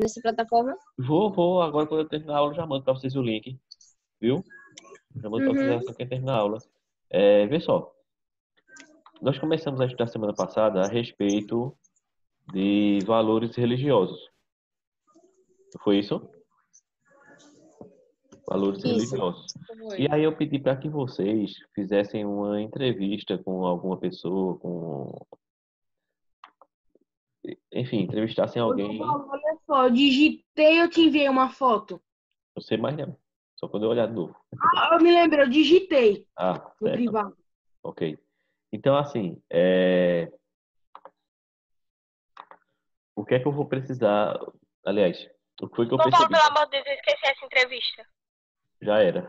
nessa plataforma? Vou. Agora quando eu terminar a aula, eu já mando para vocês o link, viu? Já mando para vocês Uhum. assim que terminar a aula. Vê só. Nós começamos a estudar semana passada a respeito de valores religiosos. Não foi isso? Valores Isso. religiosos. E Foi. aí eu pedi para que vocês fizessem uma entrevista com alguma pessoa, enfim, entrevistassem Ô, alguém. João, olha só, eu digitei, eu te enviei uma foto. Não sei mais não. Só quando eu olhar de novo. Ah, eu me lembro, eu digitei Ah, no certo. privado. Ok. Então, assim, o que é que eu vou precisar? Aliás, o que foi que eu João Paulo, percebi? pelo amor de Deus, eu esqueci essa entrevista. Já era.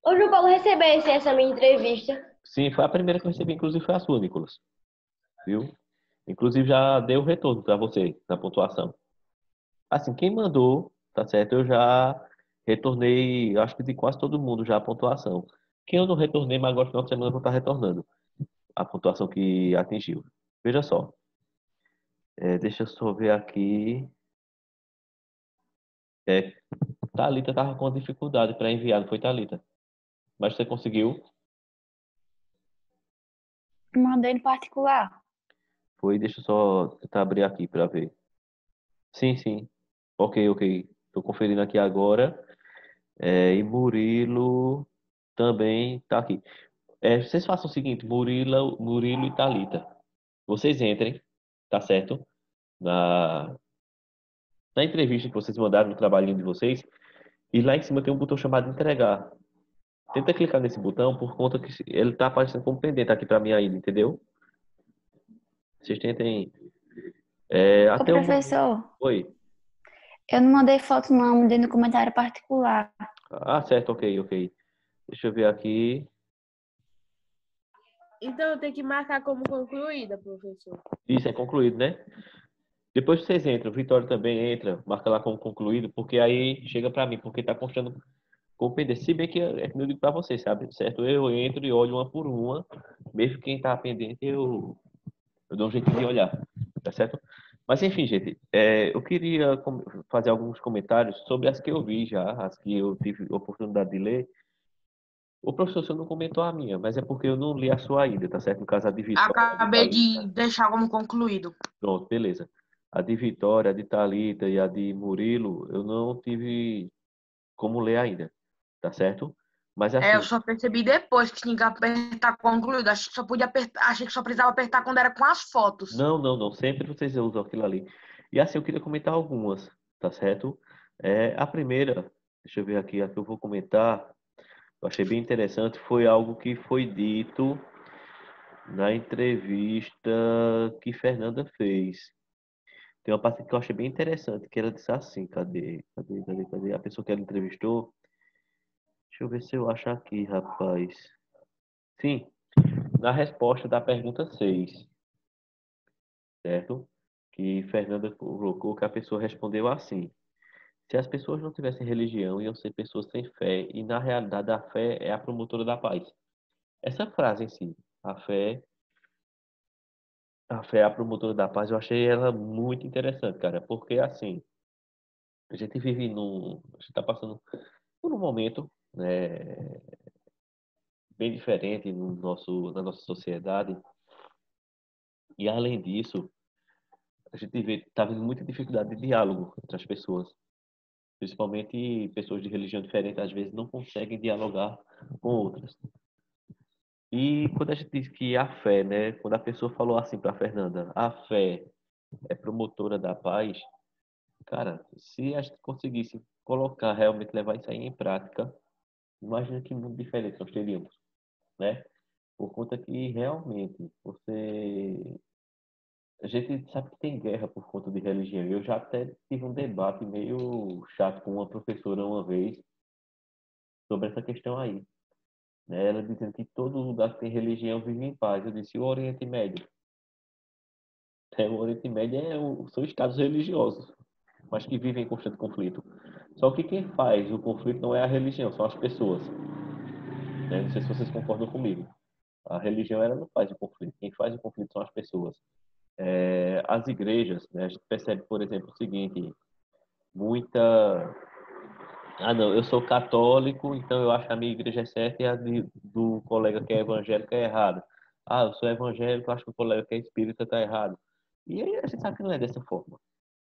Ô, João Paulo, recebesse essa minha entrevista. Sim, foi a primeira que eu recebi, inclusive foi a sua, Nicolas. Viu? Inclusive já deu retorno para você na pontuação. Assim, quem mandou, tá certo? Eu já retornei, acho que de quase todo mundo já a pontuação. Quem eu não retornei, mas agora no final de semana eu vou estar retornando a pontuação que atingiu. Veja só. Deixa eu só ver aqui. É, Thalita estava com dificuldade para enviar, não foi, Thalita? Mas você conseguiu? Mandei no particular. Foi, deixa eu só tentar abrir aqui para ver. Sim, sim. Ok. Estou conferindo aqui agora. E Murilo também está aqui. Vocês façam o seguinte, Murilo e Thalita. Vocês entrem, tá certo? Na, na entrevista que vocês mandaram no trabalhinho de vocês. E lá em cima tem um botão chamado entregar. Tenta clicar nesse botão por conta que ele está aparecendo como pendente aqui para mim ainda, entendeu? Vocês tentem. Ô, Até o momento. professor, Oi. eu não mandei foto, não, mandei no comentário particular. Ah, certo, ok. Deixa eu ver aqui. Então eu tenho que marcar como concluída, professor. Isso é concluído, né? Depois que vocês entram, o Vitório também entra, marca lá como concluído, porque aí chega para mim, porque tá constando como pendente. Se bem que é como eu digo para vocês, sabe? Certo? Eu entro e olho uma por uma, mesmo quem tá pendente, eu dou um jeito de olhar, tá certo? Mas enfim, gente, eu queria fazer alguns comentários sobre as que eu vi já, as que eu tive oportunidade de ler. O professor só não comentou a minha, mas é porque eu não li a sua ainda, tá certo? No caso, a de Vitória, a de Acabei de Thalita. deixar como concluído. Pronto, beleza. A de Vitória, a de Thalita e a de Murilo, eu não tive como ler ainda, tá certo? Mas Eu assim, só percebi depois que tinha que apertar concluído. Achei que só podia apertar, achei que só precisava apertar quando era com as fotos. não, sempre vocês usam aquilo ali. E assim, eu queria comentar algumas, tá certo? A primeira, deixa eu ver aqui, a que eu vou comentar, eu achei bem interessante, foi algo que foi dito na entrevista que Fernanda fez. Tem uma parte que eu achei bem interessante, que ela disse assim, cadê? A pessoa que ela entrevistou. Deixa eu ver se eu acho aqui, rapaz. Sim, na resposta da pergunta 6, certo? Que Fernanda colocou que a pessoa respondeu assim: se as pessoas não tivessem religião, iam ser pessoas sem fé, e na realidade a fé é a promotora da paz. Essa frase em si, a fé, a fé é a promotora da paz, eu achei ela muito interessante, cara, porque assim, a gente vive a gente está passando por um momento, né, bem diferente na nossa sociedade, e além disso, a gente está vendo muita dificuldade de diálogo entre as pessoas. Principalmente pessoas de religião diferente, às vezes não conseguem dialogar com outras. E quando a gente diz que a fé, né? Quando a pessoa falou assim para Fernanda, a fé é promotora da paz, cara, se a gente conseguisse colocar, realmente levar isso aí em prática, imagina que mundo diferente nós teríamos, né? Por conta que realmente a gente sabe que tem guerra por conta de religião. Eu já até tive um debate meio chato com uma professora uma vez sobre essa questão aí, né? Ela dizendo que todo lugar que tem religião vive em paz. Eu disse, o Oriente Médio? O Oriente Médio são estados religiosos, mas que vivem em constante conflito. Só que quem faz o conflito não é a religião, são as pessoas, né? Não sei se vocês concordam comigo. A religião ela não faz o conflito. Quem faz o conflito são as pessoas. as igrejas, né, a gente percebe, por exemplo, o seguinte, muita... Ah, não, eu sou católico, então eu acho que a minha igreja é certa e a do colega que é evangélico é errada. Ah, eu sou evangélico, acho que o colega que é espírita está errado. E aí a gente sabe que não é dessa forma,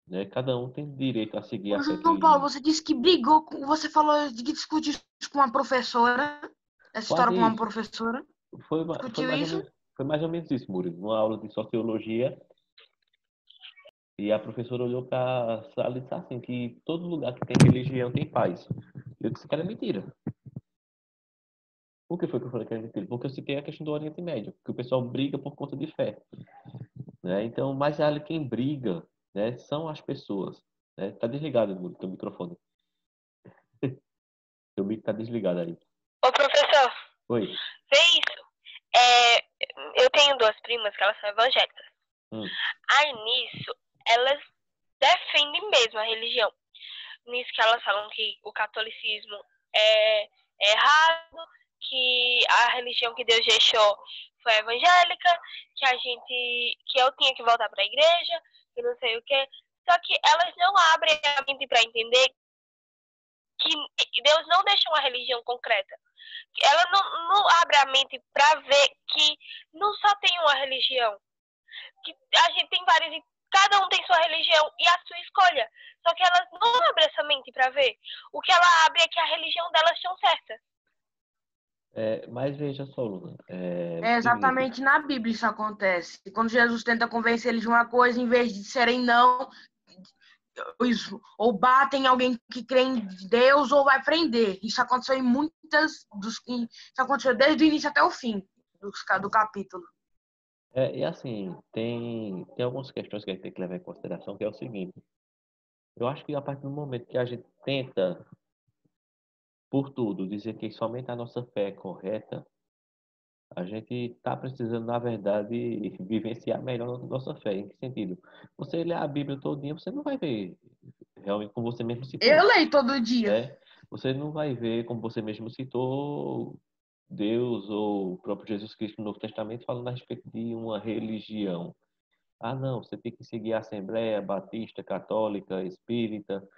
né? Cada um tem direito a seguir Ô, a fé João Paulo, que... você disse que brigou com. Você falou de que discutiu isso com uma professora. Essa história Quase com uma isso. professora. Foi Discutiu mais ou isso? menos, foi mais ou menos isso, Murilo. Numa aula de sociologia, e a professora olhou para a sala e disse assim, que todo lugar que tem religião tem paz. Eu disse que era mentira. Por que foi que eu falei que era mentira? Porque eu citei a questão do Oriente Médio, que o pessoal briga por conta de fé, né? Então, mais ali quem briga, né, são as pessoas, né? Tá desligado, Murilo, teu microfone. Teu mic tá desligado aí. Ô, professor, Oi. vê isso. Eu tenho duas primas que elas são evangélicas. Aí, nisso, elas defendem mesmo a religião. Nisso que elas falam que o catolicismo é errado, que a religião que Deus deixou foi evangélica, que eu tinha que voltar para a igreja, que não sei o quê. Só que elas não abrem a mente para entender que Deus não deixa uma religião concreta. Ela não abre a mente para ver que não só tem uma religião, que a gente tem várias e cada um tem sua religião e a sua escolha. Só que elas não abrem essa mente para ver. O que ela abre é que a religião delas estão certa. Mas veja só, Luna, o É seguinte, exatamente na Bíblia isso acontece. Quando Jesus tenta convencer eles de uma coisa, em vez de serem não, ou batem alguém que crê em Deus ou vai prender. Isso aconteceu em isso aconteceu desde o início até o fim do capítulo. e assim, tem algumas questões que a gente tem que levar em consideração, que é o seguinte, eu acho que a partir do momento que a gente tenta, por tudo, dizer que somente a nossa fé é correta, a gente está precisando, na verdade, vivenciar melhor a nossa fé. Em que sentido? Você lê a Bíblia todo dia, você não vai ver, realmente, como você mesmo citou, Eu leio todo dia. né? Você não vai ver, como você mesmo citou, Deus ou o próprio Jesus Cristo no Novo Testamento falando a respeito de uma religião. Ah, não, você tem que seguir a Assembleia Batista, Católica, Espírita,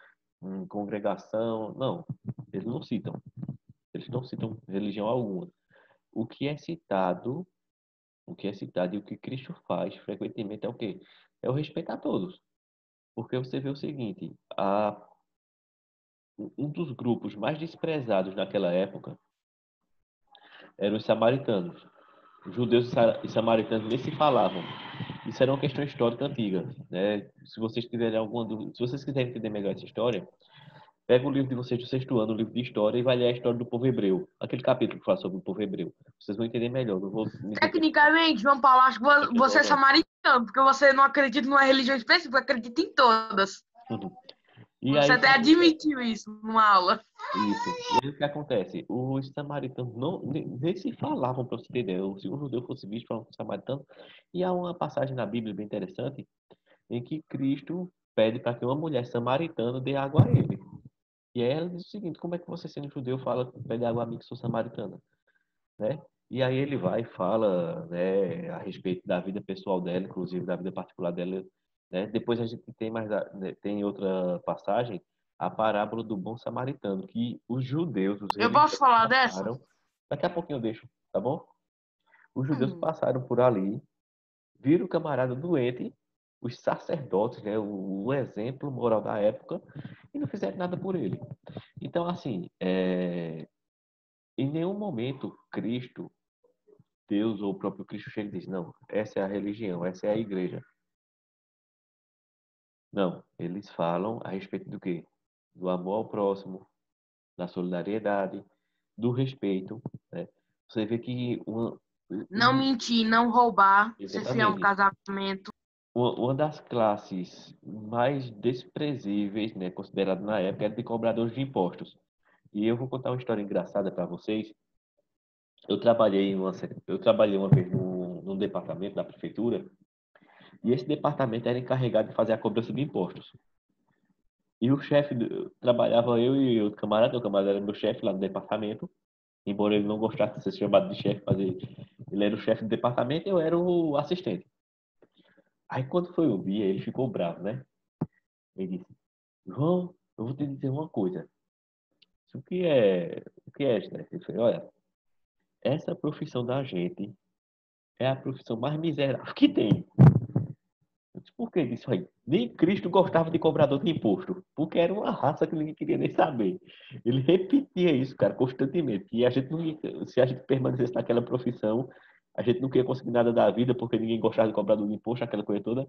congregação. Não, eles não citam. Eles não citam religião alguma. O que é citado, o que é citado e o que Cristo faz frequentemente é o quê? É o respeito a todos. Porque você vê o seguinte, um dos grupos mais desprezados naquela época eram os samaritanos. Os judeus e samaritanos nem se falavam. Isso era uma questão histórica antiga, né? Se vocês tiverem alguma dúvida, se vocês quiserem entender melhor essa história, pega o livro de vocês do sexto ano, o livro de história, e vai ler a história do povo hebreu. Aquele capítulo que fala sobre o povo hebreu. Vocês vão entender melhor. Não vou me deter Tecnicamente, João Paulo, acho que você é agora. samaritano, porque você não acredita numa religião específica, acredita em todas. E Você aí, até admitiu isso numa aula. isso. E aí o que acontece? Os samaritanos nem se falavam, para você ter ideia. Se um judeu fosse visto falando com o samaritano, e há uma passagem na Bíblia bem interessante em que Cristo pede para que uma mulher samaritana dê água a ele. E aí ela diz o seguinte: como é que você, sendo judeu, pede água a mim que sou samaritana? Né? E aí ele vai e fala, né, a respeito da vida pessoal dela, inclusive da vida particular dela. Né? Depois a gente tem tem outra passagem, a parábola do bom samaritano, que os judeus, os Eu posso religiosos falar dessa? passaram. Daqui a pouquinho eu deixo, tá bom? Os judeus passaram por ali, viram o camarada doente, os sacerdotes, né, o exemplo moral da época, e não fizeram nada por ele. Então, assim, em nenhum momento Cristo, Deus ou o próprio Cristo chega e diz, não, essa é a religião, essa é a igreja. Não, eles falam a respeito do quê? Do amor ao próximo, da solidariedade, do respeito, né? Você vê que Não mentir, não roubar, ser fiel no exatamente, casamento. uma das classes mais desprezíveis, né, considerada na época, era de cobradores de impostos. E eu vou contar uma história engraçada para vocês. Eu trabalhei uma vez num departamento da prefeitura e esse departamento era encarregado de fazer a cobrança de impostos. E o chefe, trabalhava eu e outro camarada, o camarada era meu chefe lá no departamento, embora ele não gostasse de ser chamado de chefe, mas ele era o chefe do departamento e eu era o assistente. Aí quando foi ouvir, ele ficou bravo, né? Ele disse, João, eu vou te dizer uma coisa. O que é, Esther? Ele falou, olha, essa profissão da gente é a profissão mais miserável que tem. Eu disse, por que disso aí? Nem Cristo gostava de cobrador de imposto, porque era uma raça que ninguém queria nem saber. Ele repetia isso, cara, constantemente. E a gente não ia, se a gente permanecesse naquela profissão, a gente não ia conseguir nada da vida, porque ninguém gostava de cobrador de imposto, aquela coisa toda.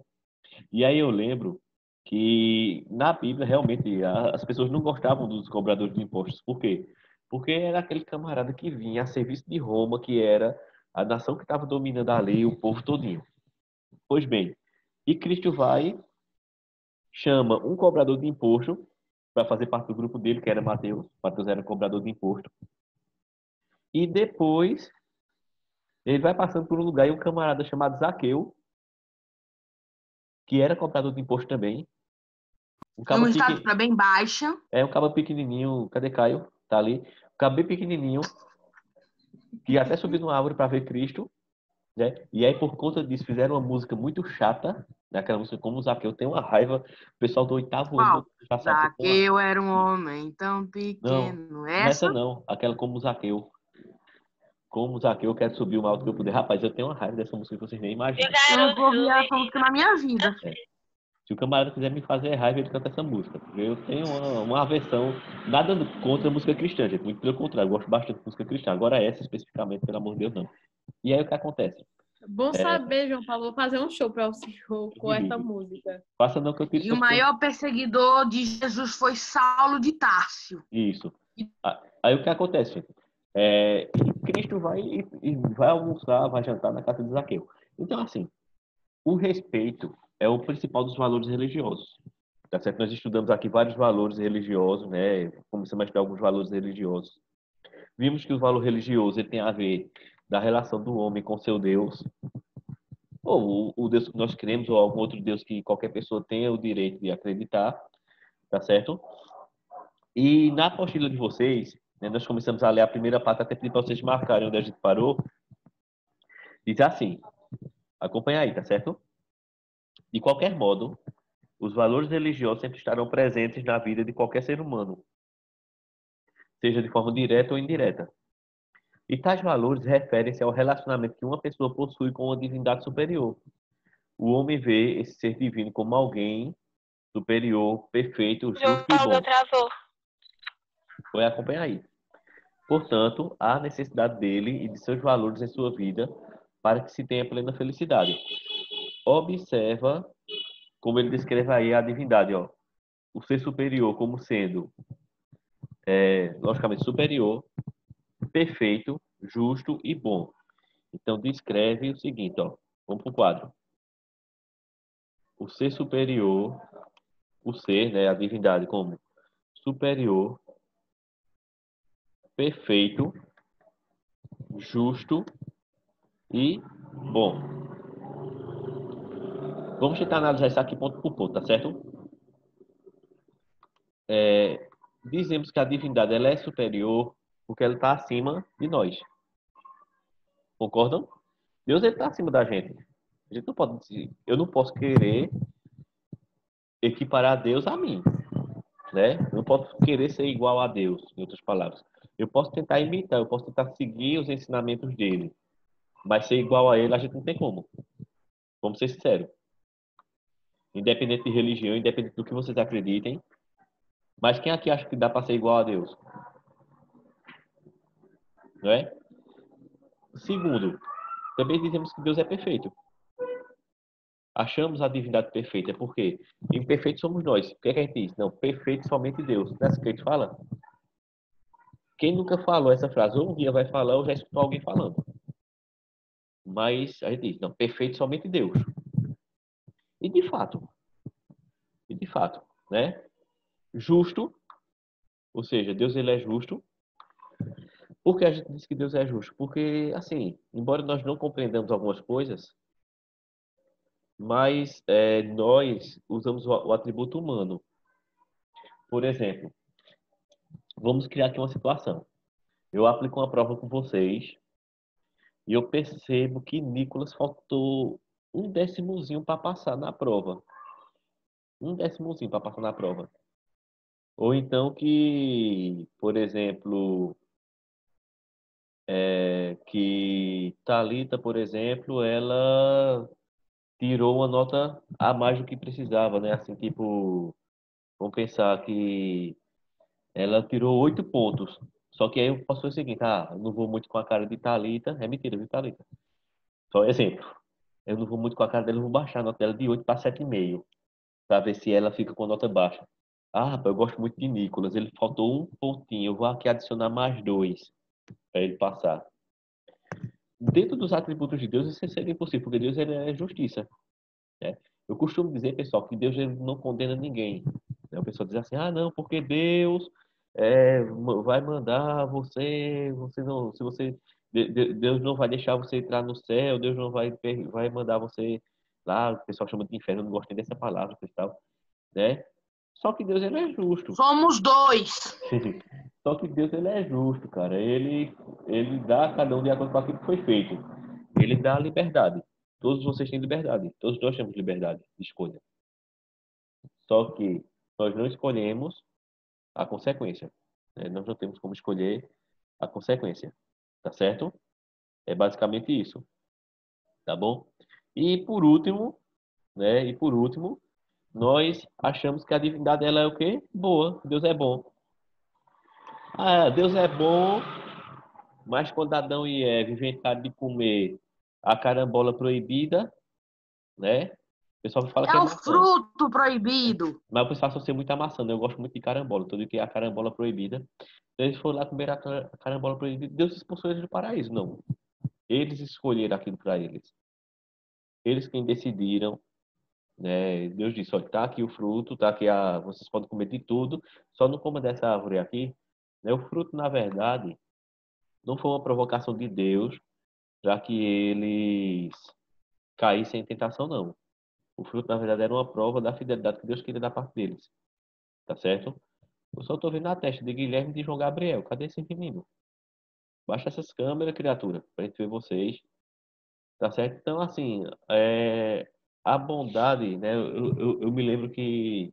E aí eu lembro que na Bíblia, realmente, as pessoas não gostavam dos cobradores de impostos. Por quê? Porque era aquele camarada que vinha a serviço de Roma, que era a nação que estava dominando a lei, o povo todinho. Pois bem, e Cristo vai, chama um cobrador de imposto para fazer parte do grupo dele, que era Mateus. Mateus era cobrador de imposto. E depois, ele vai passando por um lugar e um camarada chamado Zaqueu, que era cobrador de imposto também. Um Numa cabo estatura bem baixa. É um cabo pequenininho. Cadê Caio? Tá ali. Um cabo bem pequenininho, que até subiu numa árvore para ver Cristo, né? E aí, por conta disso, fizeram uma música muito chata, né? Aquela música como o Zaqueu tem uma raiva. O pessoal do oitavo ano Qual? já sabe que eu tenho uma... Zaqueu era um homem tão Não, pequeno. não é essa Essa? não. Aquela como o Zaqueu. Como o Zaqueu quer subir o mais alto que eu puder. Rapaz, eu tenho uma raiva dessa música que vocês nem imaginam. Eu nunca ouvi essa música na minha vida. Se o camarada quiser me fazer raiva, ele canta essa música. Porque eu tenho uma aversão, nada contra a música cristã, gente. Muito pelo contrário, eu gosto bastante de música cristã. Agora essa especificamente, pelo amor de Deus, não. E aí o que acontece? Bom saber, João Paulo. Vou fazer um show para o senhor com essa música. Faça não que eu tiro E o maior perseguidor de Jesus foi Saulo de Tárcio. Isso. Aí o que acontece, gente? Cristo vai e vai almoçar, vai jantar na casa de Zaqueu. Então, assim, o respeito é o principal dos valores religiosos. Tá certo? Nós estudamos aqui vários valores religiosos, né? Começamos a estudar alguns valores religiosos. Vimos que o valor religioso ele tem a ver da relação do homem com seu Deus, ou o Deus que nós cremos, ou algum outro Deus que qualquer pessoa tenha o direito de acreditar, tá certo? E na apostila de vocês, né, nós começamos a ler a primeira parte, até pedir para vocês marcarem onde a gente parou. Diz assim, acompanha aí, tá certo? De qualquer modo, os valores religiosos sempre estarão presentes na vida de qualquer ser humano, seja de forma direta ou indireta. E tais valores referem-se ao relacionamento que uma pessoa possui com uma divindade superior. O homem vê esse ser divino como alguém superior, perfeito, justo e bom. Travou. Foi acompanhar aí. Portanto, há necessidade dele e de seus valores em sua vida para que se tenha plena felicidade. Observa como ele descreve aí a divindade, ó. O ser superior como sendo, logicamente, superior, perfeito, justo e bom. Então, descreve o seguinte, ó. Vamos para o quadro. O ser superior, o ser, né, a divindade como superior, perfeito, justo e bom. Vamos tentar analisar isso aqui ponto por ponto, tá certo? Dizemos que a divindade ela é superior porque ela está acima de nós. Concordam? Deus está acima da gente. A gente não pode dizer, eu não posso querer equiparar Deus a mim, né? Eu não posso querer ser igual a Deus, em outras palavras. Eu posso tentar imitar, eu posso tentar seguir os ensinamentos dele, mas ser igual a ele a gente não tem como. Vamos ser sinceros. Independente de religião, independente do que vocês acreditem, mas quem aqui acha que dá para ser igual a Deus? Não é? Segundo, também dizemos que Deus é perfeito. Achamos a divindade perfeita, porque imperfeitos somos nós. O que é que a gente diz? Não, perfeito somente Deus. Não é assim que a gente fala? Quem nunca falou essa frase? Ou um dia vai falar, ou já escutou alguém falando. Mas a gente diz, não, perfeito somente Deus. E de fato, né? Justo, ou seja, Deus ele é justo. Por que a gente diz que Deus é justo? Porque, assim, embora nós não compreendamos algumas coisas, mas nós usamos o atributo humano. Por exemplo, vamos criar aqui uma situação. Eu aplico uma prova com vocês e eu percebo que Nicolas faltou um décimozinho para passar na prova. Um décimozinho para passar na prova. Ou então que, por exemplo, que Thalita, por exemplo, ela tirou uma nota a mais do que precisava, né? Assim, tipo, vamos pensar que ela tirou 8 pontos. Só que aí eu posso fazer o seguinte, eu não vou muito com a cara de Thalita. É mentira, viu, Thalita? Só exemplo. Eu não vou muito com a cara dela, eu vou baixar a nota dela de 8 para 7,5. Para ver se ela fica com nota baixa. Rapaz, eu gosto muito de Nicolas. Ele faltou um pontinho. Eu vou aqui adicionar mais 2 para ele passar. Dentro dos atributos de Deus, isso seria impossível, porque Deus ele é justiça. Né? Eu costumo dizer, pessoal, que Deus ele não condena ninguém. Né? O pessoal diz assim, não, porque Deus vai mandar você não, se você, Deus não vai deixar você entrar no céu, Deus não vai mandar você lá, o pessoal chama de inferno, eu não gostei dessa palavra, pessoal, né? Só que Deus ele é justo. Somos 2. Só que Deus ele é justo, cara. Ele dá a cada um de acordo com aquilo que foi feito. Ele dá a liberdade. Todos vocês têm liberdade. Todos nós temos liberdade de escolha. Só que nós não escolhemos a consequência. Né? Nós não temos como escolher a consequência. Tá certo? É basicamente isso. Tá bom? E por último, né? E por último, nós achamos que a divindade ela é o quê? Boa. Deus é bom. Deus é bom, mas quando Adão e Eva inventaram de comer a carambola proibida, né? O pessoal fala que É é o maçã. fruto proibido. Mas o pessoal associa muito a maçã, né? Eu gosto muito de carambola, tudo que é a carambola proibida. Então, eles foram lá comer a carambola proibida. Deus expulsou eles do paraíso, não. Eles escolheram aquilo para eles. Eles quem decidiram, né? Deus disse, olha, tá aqui o fruto, tá aqui vocês podem comer de tudo, só não coma dessa árvore aqui. Né? O fruto, na verdade, não foi uma provocação de Deus, já que eles caíssem em tentação, não. O fruto, na verdade, era uma prova da fidelidade que Deus queria da parte deles. Tá certo? Eu só tô vendo a testa de Guilherme e de João Gabriel. Cadê esse menino? Baixa essas câmeras, criatura, pra gente ver vocês. Tá certo? Então, assim, a bondade, né? Eu me lembro que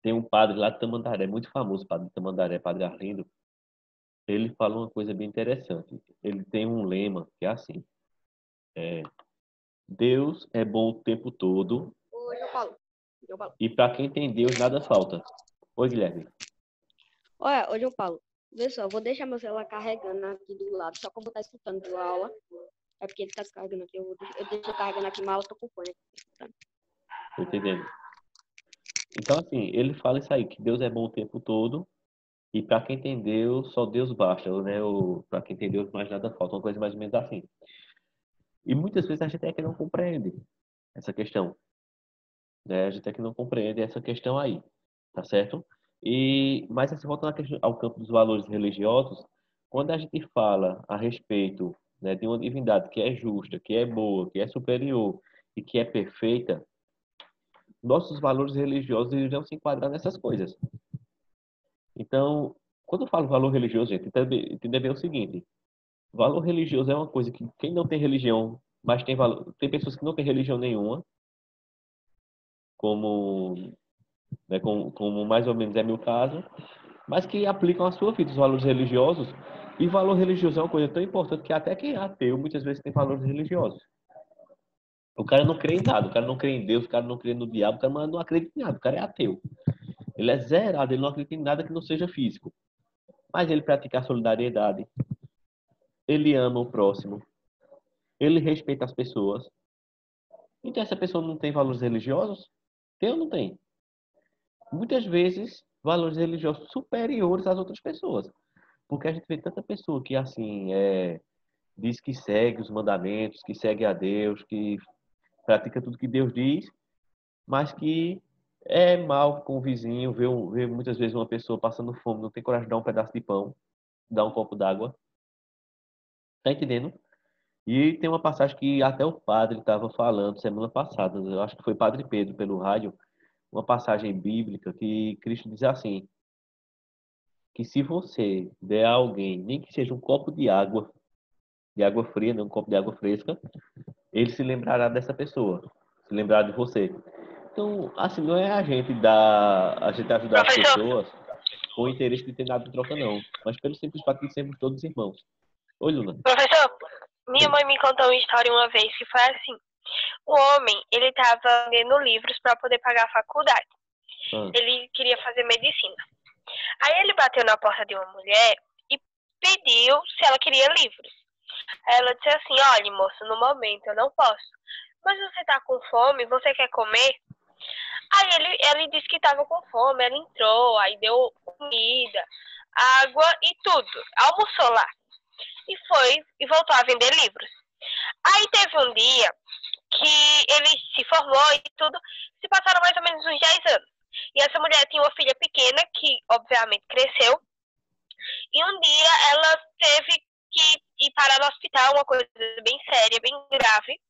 tem um padre lá de Tamandaré, muito famoso, padre de Tamandaré, padre Arlindo. Ele fala uma coisa bem interessante. Ele tem um lema que é assim: Deus é bom o tempo todo. Oi, João Paulo. João Paulo. E para quem tem Deus, nada falta. Oi, Guilherme. Olha, ô João Paulo, vê só, eu vou deixar meu celular carregando aqui do lado, só que eu vou estar escutando tua aula. É porque ele tá descarregando aqui, eu deixo carregando aqui, mas eu tô com fone aqui. Tô entendendo. Então, assim, ele fala isso aí, que Deus é bom o tempo todo. E para quem tem Deus, só Deus basta, né? Para quem tem Deus, mais nada falta. Uma coisa mais ou menos assim. E muitas vezes a gente é que não compreende essa questão. Né? A gente é que não compreende essa questão aí. Tá certo? Mas, assim, voltando ao campo dos valores religiosos, quando a gente fala a respeito, né, de uma divindade que é justa, que é boa, que é superior e que é perfeita, nossos valores religiosos irão se enquadrar nessas coisas. Então, quando eu falo valor religioso, gente, entenda bem o seguinte: valor religioso é uma coisa que quem não tem religião, mas tem valor, tem pessoas que não têm religião nenhuma, como, né, como mais ou menos é meu caso, mas que aplicam à sua vida os valores religiosos. E valor religioso é uma coisa tão importante que até quem é ateu muitas vezes tem valores religiosos. O cara não crê em nada, o cara não crê em Deus, o cara não crê no diabo, o cara não acredita em nada, o cara é ateu. Ele é zerado, ele não acredita em nada que não seja físico. Mas ele pratica a solidariedade, ele ama o próximo, ele respeita as pessoas. Então essa pessoa não tem valores religiosos? Tem ou não tem? Muitas vezes, valores religiosos superiores às outras pessoas. Porque a gente vê tanta pessoa que, assim, diz que segue os mandamentos, que segue a Deus, que pratica tudo que Deus diz, mas que é mal com o vizinho, vê muitas vezes uma pessoa passando fome, não tem coragem de dar um pedaço de pão, dar um copo d'água. Tá entendendo? E tem uma passagem que até o padre estava falando semana passada, eu acho que foi Padre Pedro pelo rádio, uma passagem bíblica que Cristo diz assim, que se você der a alguém, nem que seja um copo de água fria, né, um copo de água fresca, ele se lembrará dessa pessoa, se lembrar de você. Então, assim, não é a gente ajudar as Professor, pessoas com o interesse de ter nada em troca, não. Mas pelo simples fato de sermos todos irmãos. Oi, Luna. professor, minha Oi. mãe me contou uma história uma vez que foi assim. O homem, ele estava lendo livros para poder pagar a faculdade. Ah, Ele queria fazer medicina. Aí ele bateu na porta de uma mulher e pediu se ela queria livros. Aí ela disse assim, olha, moço, no momento eu não posso. Mas você tá com fome? Você quer comer? Aí ele disse que estava com fome, ela entrou, aí deu comida, água e tudo. Almoçou lá. E foi e voltou a vender livros. Aí teve um dia que ele se formou e tudo, se passaram mais ou menos uns 10 anos. E essa mulher tinha uma filha pequena que, obviamente, cresceu. E um dia ela teve que ir parar no hospital, uma coisa bem séria, bem grave.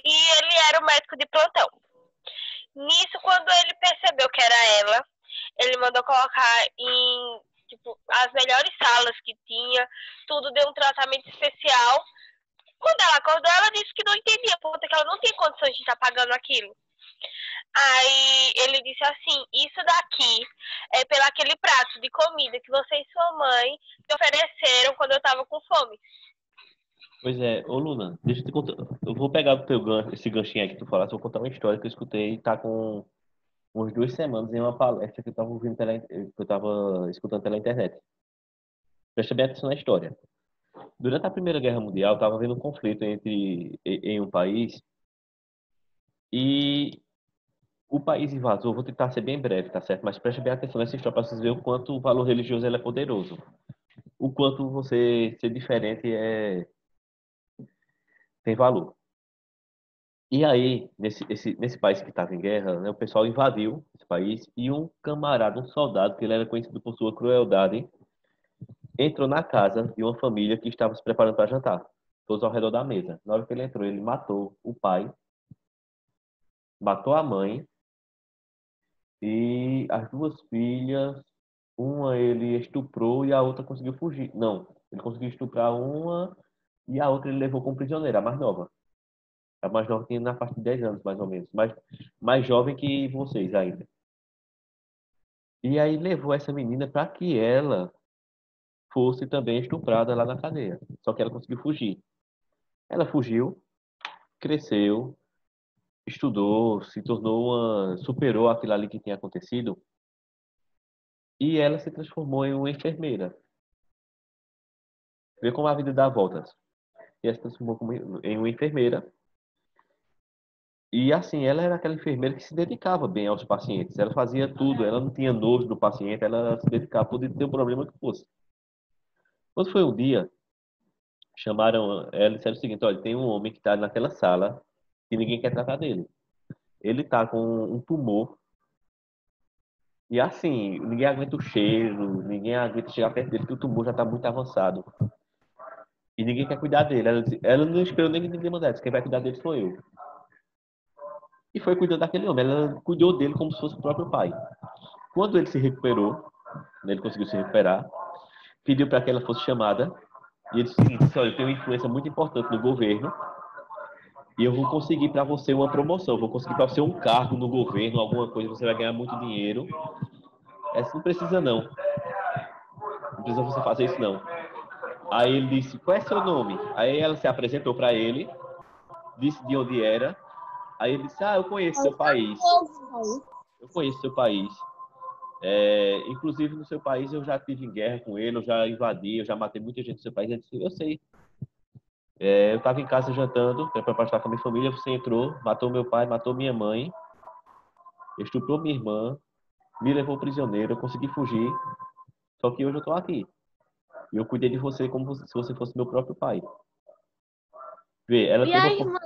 E ele era o médico de plantão. Nisso, quando ele percebeu que era ela, ele mandou colocar em tipo, as melhores salas que tinha, tudo deu um tratamento especial. Quando ela acordou, ela disse que não entendia, porque ela não tinha condições de estar pagando aquilo. Aí ele disse assim, isso daqui é pelo aquele prato de comida que você e sua mãe me ofereceram quando eu estava com fome. pois é, ô Luna, deixa eu te contar. Eu vou pegar esse ganchinho aí que tu falaste, vou contar uma história que eu escutei, tá com umas 2 semanas em uma palestra que eu tava que eu tava escutando pela internet. Presta bem atenção na história. Durante a Primeira Guerra Mundial, estava havendo um conflito em um país e o país invasor, vou tentar ser bem breve, tá certo? Mas preste bem atenção nessa história para vocês verem o quanto o valor religioso ele é poderoso. O quanto você ser diferente tem valor. E aí, nesse país que estava em guerra, né, o pessoal invadiu esse país e um camarada, um soldado, que ele era conhecido por sua crueldade, entrou na casa de uma família que estava se preparando para jantar, todos ao redor da mesa. Na hora que ele entrou, ele matou o pai, matou a mãe e as duas filhas. Uma ele estuprou e a outra conseguiu fugir. Não, ele conseguiu estuprar uma e a outra ele levou como prisioneira, a mais nova. A mais nova tinha na faixa de 10 anos, mais ou menos. Mais jovem que vocês ainda. E aí levou essa menina para que ela fosse também estuprada lá na cadeia. Só que ela conseguiu fugir. Ela fugiu, cresceu, estudou, se tornou superou aquilo ali que tinha acontecido e ela se transformou em uma enfermeira. Vê como a vida dá voltas. E ela se transformou em uma enfermeira. E assim, ela era aquela enfermeira que se dedicava bem aos pacientes. Ela fazia tudo, ela não tinha nojo do paciente, ela se dedicava, podia ter o problema que fosse. Quando foi um dia, chamaram ela e disseram o seguinte: olha, tem um homem que está naquela sala e ninguém quer tratar dele. Ele está com um tumor. E assim, ninguém aguenta o cheiro, ninguém aguenta chegar perto dele, porque o tumor já está muito avançado. E ninguém quer cuidar dele. Ela não esperou nem ninguém mandar, disse: quem vai cuidar dele sou eu. E foi cuidando daquele homem. Ela cuidou dele como se fosse o próprio pai. Quando ele se recuperou, ele conseguiu se recuperar, pediu para que ela fosse chamada. E ele disse: olha, eu tenho uma influência muito importante no governo e eu vou conseguir para você uma promoção. Vou conseguir para você um cargo no governo, alguma coisa, você vai ganhar muito dinheiro. Essa não precisa não. Não precisa você fazer isso não. Aí ele disse: qual é seu nome? Aí ela se apresentou para ele, disse de onde era. Aí ele disse: eu conheço seu país. Eu conheço seu país. Inclusive no seu país eu já estive em guerra com ele, eu já invadi, eu já matei muita gente no seu país. Ele disse: eu sei. Eu estava em casa jantando, para pastar com a minha família, você entrou, matou meu pai, matou minha mãe, estuprou minha irmã, me levou prisioneiro, eu consegui fugir, só que hoje eu estou aqui. E eu cuidei de você como se você fosse meu próprio pai. Vê, ela E teve a irmã?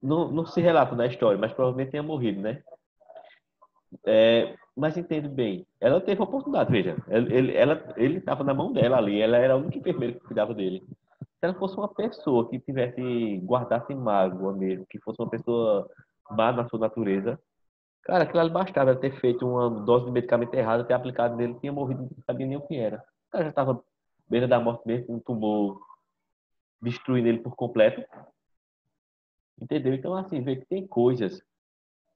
não se relata na história, mas provavelmente tenha morrido, né? Mas entende bem, ela teve a oportunidade, veja, ele estava na mão dela ali, ela era a única enfermeira que cuidava dele. Se ela fosse uma pessoa que guardasse mágoa mesmo, que fosse uma pessoa má na sua natureza, cara, aquilo ali bastava ela ter feito uma dose de medicamento errada, ter aplicado nele, tinha morrido, não sabia nem o que era. O cara já estava beira da morte mesmo, com um tumor destruindo ele por completo. Entendeu? Então, assim, vê que tem coisas.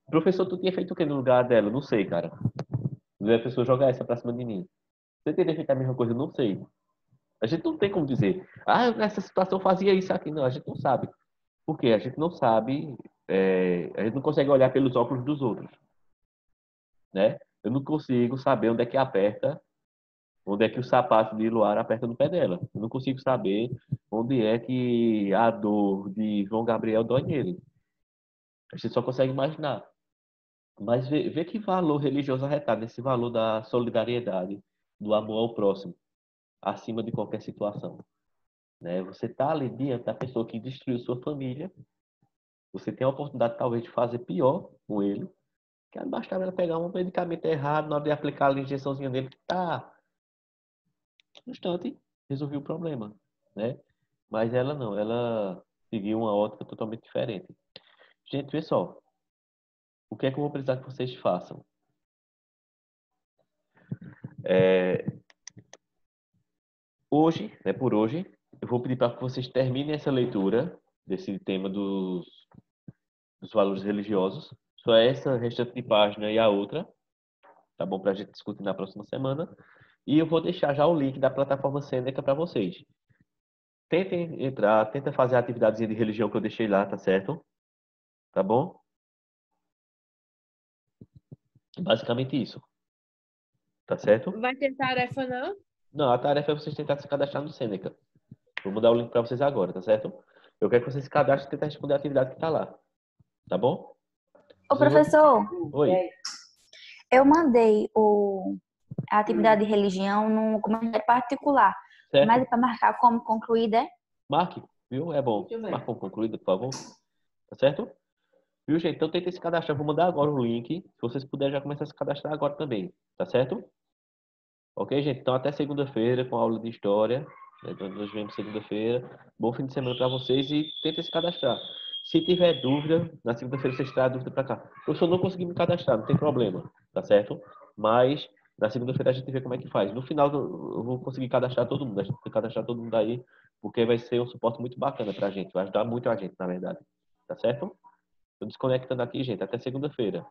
Professor, tu tinha feito o que no lugar dela? Não sei, cara. A pessoa jogar essa pra cima de mim. Você teria feito a mesma coisa? Não sei. A gente não tem como dizer. Ah, nessa situação fazia isso aqui. Não, a gente não sabe. Por quê? A gente não sabe. A gente não consegue olhar pelos óculos dos outros. Né? Eu não consigo saber onde é que aperta, onde é que o sapato de Luara aperta no pé dela. Eu não consigo saber onde é que a dor de João Gabriel dói nele. A gente só consegue imaginar. Mas vê que valor religioso arretado nesse valor da solidariedade, do amor ao próximo, acima de qualquer situação. Né? Você está ali diante da pessoa que destruiu sua família, você tem a oportunidade talvez de fazer pior com ele, que bastava ela pegar um medicamento errado na hora de aplicar a injeçãozinha nele, que tá no instante, resolveu o problema. Né? Mas ela não, ela seguiu uma ótica totalmente diferente. Gente, vê só. O que é que eu vou precisar que vocês façam? Hoje, né, por hoje, eu vou pedir para que vocês terminem essa leitura desse tema dos valores religiosos. Só essa restante de página e a outra, tá bom? Para a gente discutir na próxima semana. E eu vou deixar já o link da plataforma Sêneca para vocês. Tentem entrar, tentem fazer a atividade de religião que eu deixei lá, tá certo? Tá bom? Basicamente isso. Tá certo? Vai ter tarefa, não? Não, a tarefa é vocês tentarem se cadastrar no Sêneca. Vou mandar o link para vocês agora, tá certo? Eu quero que vocês se cadastrem e tentem responder a atividade que está lá. Tá bom? Ô, professor, Oi. eu mandei a atividade de religião num comentário particular. Certo? Mas é para marcar como concluída, é? Marque, viu? É bom. Marca como concluída, por favor. Tá certo? Viu, gente? Então tentem se cadastrar. Vou mandar agora o link. Se vocês puderem já começar a se cadastrar agora também. Tá certo? Ok, gente? Então até segunda-feira com a aula de história. Então, nos vemos segunda-feira. Bom fim de semana para vocês e tentem se cadastrar. Se tiver dúvida, na segunda-feira vocês trazem a dúvida para cá. Eu só não consegui me cadastrar, não tem problema, tá certo? Mas na segunda-feira a gente vê como é que faz. No final eu vou conseguir cadastrar todo mundo. A gente vai cadastrar todo mundo aí, porque vai ser um suporte muito bacana pra gente. Vai ajudar muito a gente, na verdade. Tá certo? Tô desconectando aqui, gente. Até segunda-feira.